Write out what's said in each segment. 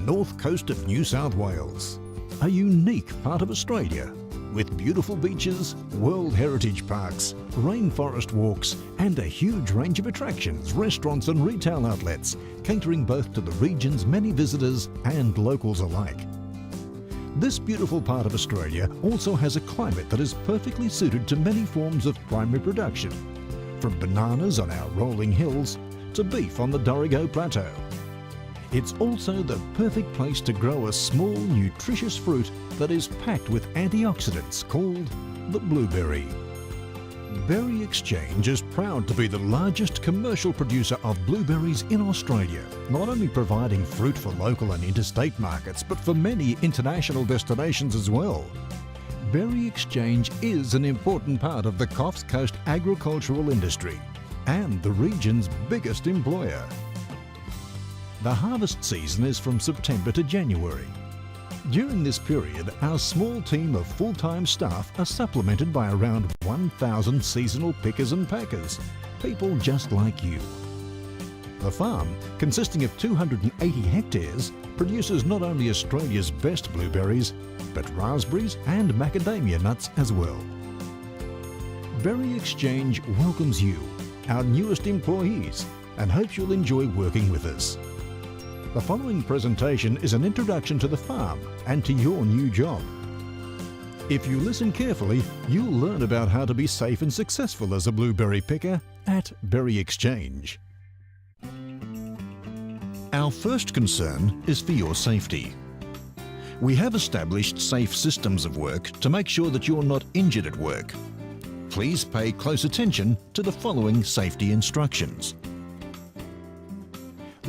north coast of New South Wales, a unique part of Australia with beautiful beaches, World Heritage Parks, rainforest walks and a huge range of attractions, restaurants and retail outlets, catering both to the region's many visitors and locals alike. This beautiful part of Australia also has a climate that is perfectly suited to many forms of primary production, from bananas on our rolling hills to beef on the Dorrigo Plateau. It's also the perfect place to grow a small, nutritious fruit that is packed with antioxidants called the blueberry. Berry Exchange is proud to be the largest commercial producer of blueberries in Australia, not only providing fruit for local and interstate markets, but for many international destinations as well. Berry Exchange is an important part of the Coffs Coast agricultural industry and the region's biggest employer. The harvest season is from September to January. During this period, our small team of full-time staff are supplemented by around 1,000 seasonal pickers and packers, people just like you. The farm, consisting of 280 hectares, produces not only Australia's best blueberries, but raspberries and macadamia nuts as well. Berry Exchange welcomes you, our newest employees, and hopes you'll enjoy working with us. The following presentation is an introduction to the farm and to your new job. If you listen carefully, you'll learn about how to be safe and successful as a blueberry picker at Berry Exchange. Our first concern is for your safety. We have established safe systems of work to make sure that you're not injured at work. Please pay close attention to the following safety instructions.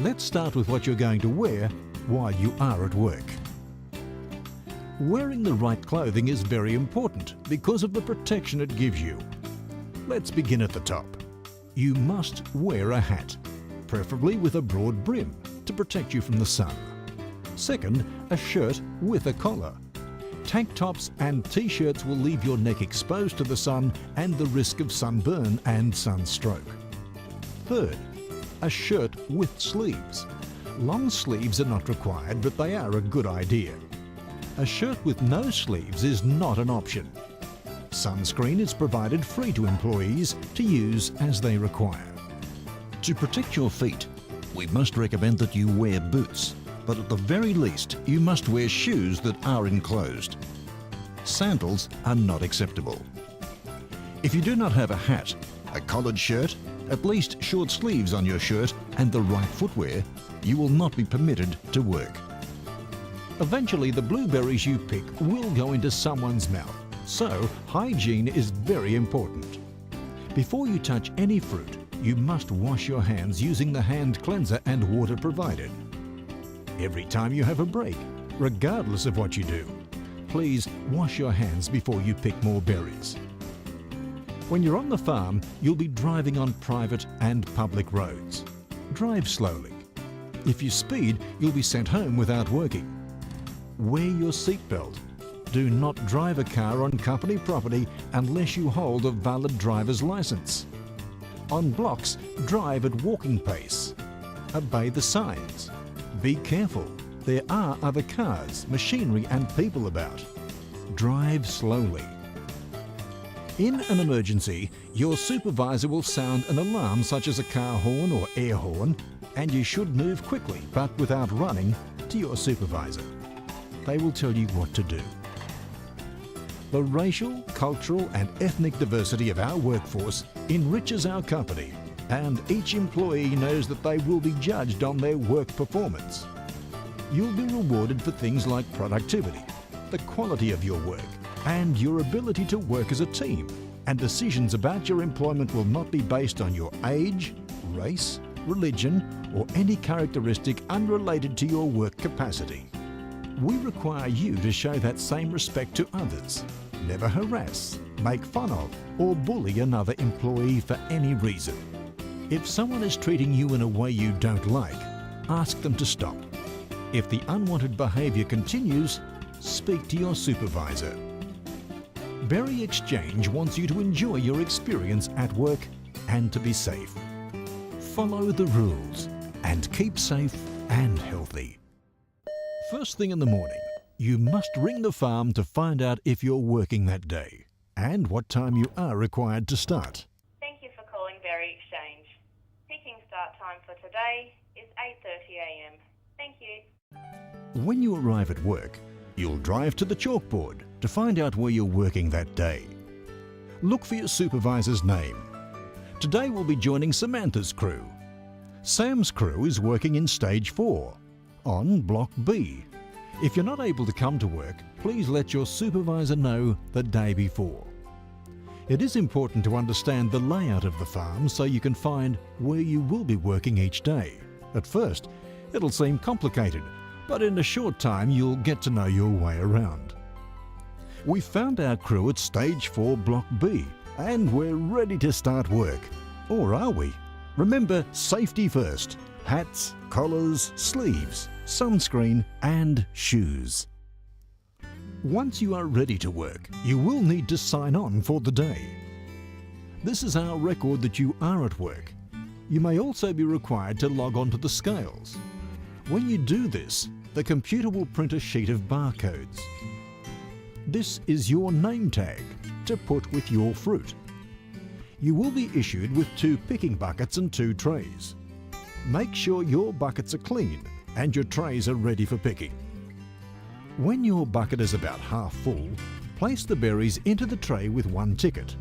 Let's start with what you're going to wear while you are at work. Wearing the right clothing is very important because of the protection it gives you. Let's begin at the top. You must wear a hat, preferably with a broad brim to protect you from the sun. Second, a shirt with a collar. Tank tops and t-shirts will leave your neck exposed to the sun and the risk of sunburn and sunstroke. Third, a shirt with sleeves. Long sleeves are not required, but they are a good idea. A shirt with no sleeves is not an option. Sunscreen is provided free to employees to use as they require. To protect your feet, we must recommend that you wear boots, but at the very least, you must wear shoes that are enclosed. Sandals are not acceptable. If you do not have a hat, a collared shirt, at least short sleeves on your shirt and the right footwear, you will not be permitted to work. Eventually, the blueberries you pick will go into someone's mouth, so hygiene is very important. Before you touch any fruit, you must wash your hands using the hand cleanser and water provided. Every time you have a break, regardless of what you do, please wash your hands before you pick more berries. When you're on the farm, you'll be driving on private and public roads. Drive slowly. If you speed, you'll be sent home without working. Wear your seatbelt. Do not drive a car on company property unless you hold a valid driver's license. On blocks, drive at walking pace. Obey the signs. Be careful. There are other cars, machinery and people about. Drive slowly. In an emergency, your supervisor will sound an alarm such as a car horn or air horn, and you should move quickly, but without running, to your supervisor. They will tell you what to do. The racial, cultural and ethnic diversity of our workforce enriches our company, and each employee knows that they will be judged on their work performance. You'll be rewarded for things like productivity, the quality of your work, and your ability to work as a team, and decisions about your employment will not be based on your age, race, religion, or any characteristic unrelated to your work capacity. We require you to show that same respect to others. Never harass, make fun of, or bully another employee for any reason. If someone is treating you in a way you don't like, ask them to stop. If the unwanted behaviour continues, speak to your supervisor. Berry Exchange wants you to enjoy your experience at work and to be safe. Follow the rules and keep safe and healthy. First thing in the morning, you must ring the farm to find out if you're working that day and what time you are required to start. Thank you for calling Berry Exchange. Picking start time for today is 8:30 a.m. Thank you. When you arrive at work, you'll drive to the chalkboard to find out where you're working that day. Look for your supervisor's name. Today we'll be joining Samantha's crew. Sam's crew is working in Stage 4, on Block B. If you're not able to come to work, please let your supervisor know the day before. It is important to understand the layout of the farm so you can find where you will be working each day. At first, it'll seem complicated, but in a short time you'll get to know your way around. We found our crew at Stage 4 Block B and we're ready to start work. Or are we? Remember, safety first. Hats, collars, sleeves, sunscreen and shoes. Once you are ready to work, you will need to sign on for the day. This is our record that you are at work. You may also be required to log on to the scales. When you do this, the computer will print a sheet of barcodes. This is your name tag to put with your fruit. You will be issued with 2 picking buckets and 2 trays. Make sure your buckets are clean and your trays are ready for picking. When your bucket is about half full, place the berries into the tray with 1 ticket.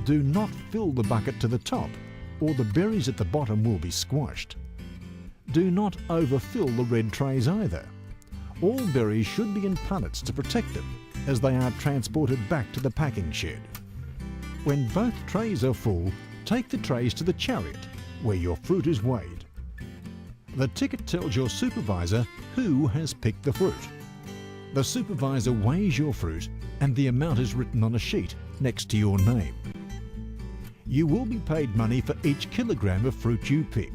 Do not fill the bucket to the top or the berries at the bottom will be squashed. Do not overfill the red trays either. All berries should be in punnets to protect them as they are transported back to the packing shed. When both trays are full, take the trays to the chariot where your fruit is weighed. The ticket tells your supervisor who has picked the fruit. The supervisor weighs your fruit and the amount is written on a sheet next to your name. You will be paid money for each kilogram of fruit you pick.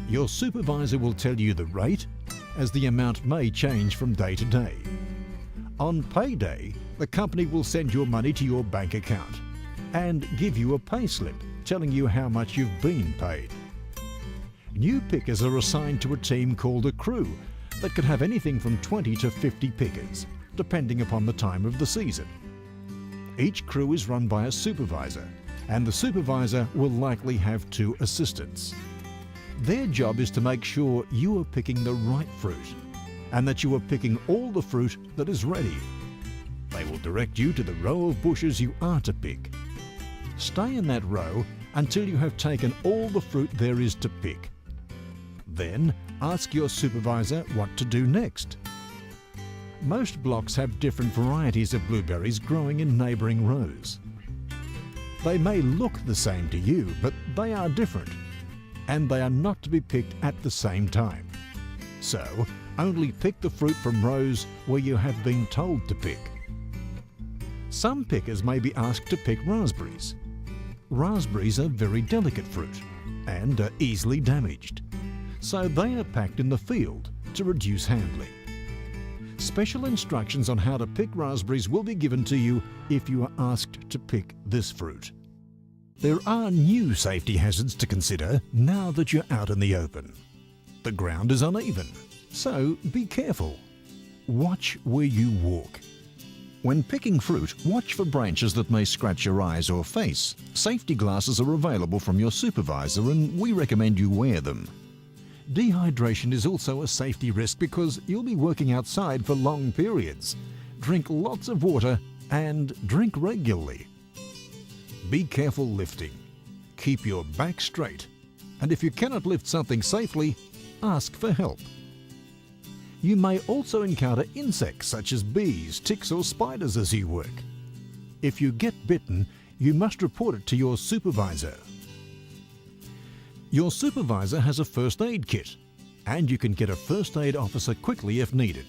Your supervisor will tell you the rate, as the amount may change from day to day. On payday, the company will send your money to your bank account and give you a pay slip telling you how much you've been paid. New pickers are assigned to a team called a crew that can have anything from 20 to 50 pickers, depending upon the time of the season. Each crew is run by a supervisor, and the supervisor will likely have 2 assistants. Their job is to make sure you are picking the right fruit and that you are picking all the fruit that is ready. They will direct you to the row of bushes you are to pick. Stay in that row until you have taken all the fruit there is to pick. Then ask your supervisor what to do next. Most blocks have different varieties of blueberries growing in neighbouring rows. They may look the same to you, but they are different, and they are not to be picked at the same time. So, only pick the fruit from rows where you have been told to pick. Some pickers may be asked to pick raspberries. Raspberries are very delicate fruit and are easily damaged, so they are packed in the field to reduce handling. Special instructions on how to pick raspberries will be given to you if you are asked to pick this fruit. There are new safety hazards to consider now that you're out in the open. The ground is uneven, so be careful. Watch where you walk. When picking fruit, watch for branches that may scratch your eyes or face. Safety glasses are available from your supervisor and we recommend you wear them. Dehydration is also a safety risk because you'll be working outside for long periods. Drink lots of water and drink regularly. Be careful lifting. Keep your back straight. And if you cannot lift something safely, ask for help. You may also encounter insects such as bees, ticks or spiders as you work. If you get bitten, you must report it to your supervisor. Your supervisor has a first aid kit, and you can get a first aid officer quickly if needed.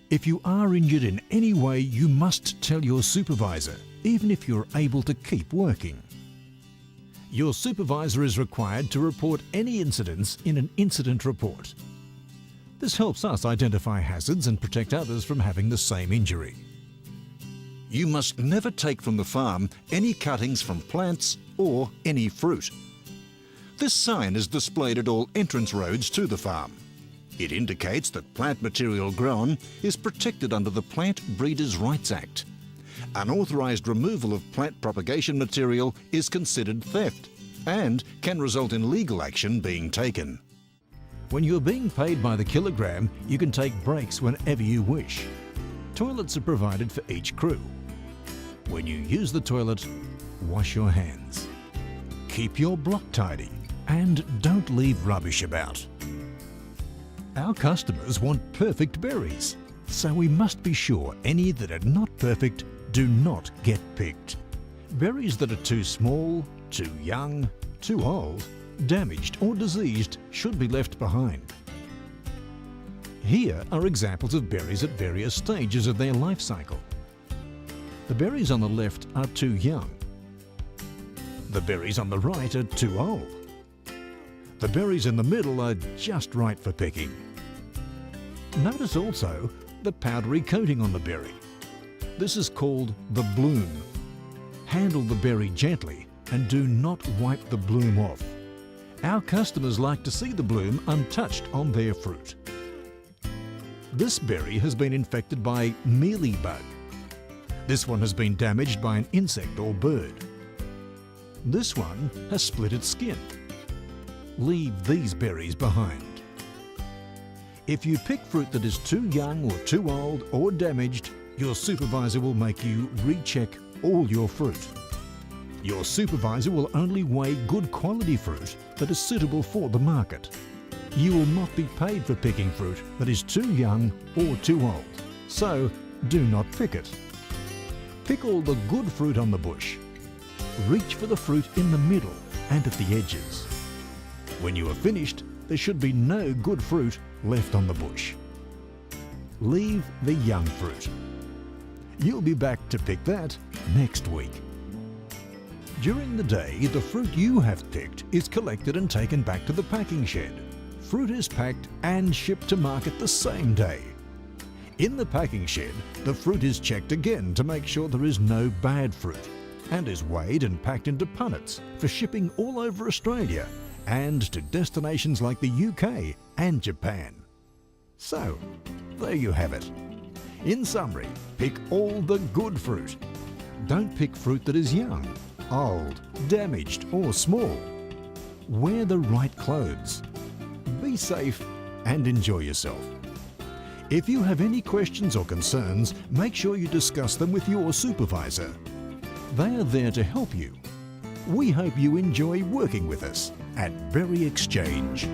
If you are injured in any way, you must tell your supervisor, even if you're able to keep working. Your supervisor is required to report any incidents in an incident report. This helps us identify hazards and protect others from having the same injury. You must never take from the farm any cuttings from plants or any fruit. This sign is displayed at all entrance roads to the farm. It indicates that plant material grown is protected under the Plant Breeders' Rights Act. Unauthorised removal of plant propagation material is considered theft and can result in legal action being taken. When you're being paid by the kilogram, you can take breaks whenever you wish. Toilets are provided for each crew. When you use the toilet, wash your hands. Keep your block tidy and don't leave rubbish about. Our customers want perfect berries, so we must be sure any that are not perfect do not get picked. Berries that are too small, too young, too old, damaged or diseased should be left behind. Here are examples of berries at various stages of their life cycle. The berries on the left are too young. The berries on the right are too old. The berries in the middle are just right for picking. Notice also the powdery coating on the berry. This is called the bloom. Handle the berry gently and do not wipe the bloom off. Our customers like to see the bloom untouched on their fruit. This berry has been infected by mealybug. This one has been damaged by an insect or bird. This one has split its skin. Leave these berries behind. If you pick fruit that is too young or too old or damaged, your supervisor will make you recheck all your fruit. Your supervisor will only weigh good quality fruit that is suitable for the market. You will not be paid for picking fruit that is too young or too old, so do not pick it. Pick all the good fruit on the bush. Reach for the fruit in the middle and at the edges. When you are finished, there should be no good fruit left on the bush. Leave the young fruit. You'll be back to pick that next week. During the day, the fruit you have picked is collected and taken back to the packing shed. Fruit is packed and shipped to market the same day. In the packing shed, the fruit is checked again to make sure there is no bad fruit and is weighed and packed into punnets for shipping all over Australia and to destinations like the UK and Japan. So, there you have it. In summary, pick all the good fruit. Don't pick fruit that is young, old, damaged or small. Wear the right clothes. Be safe and enjoy yourself. If you have any questions or concerns, make sure you discuss them with your supervisor. They are there to help you. We hope you enjoy working with us at Berry Exchange.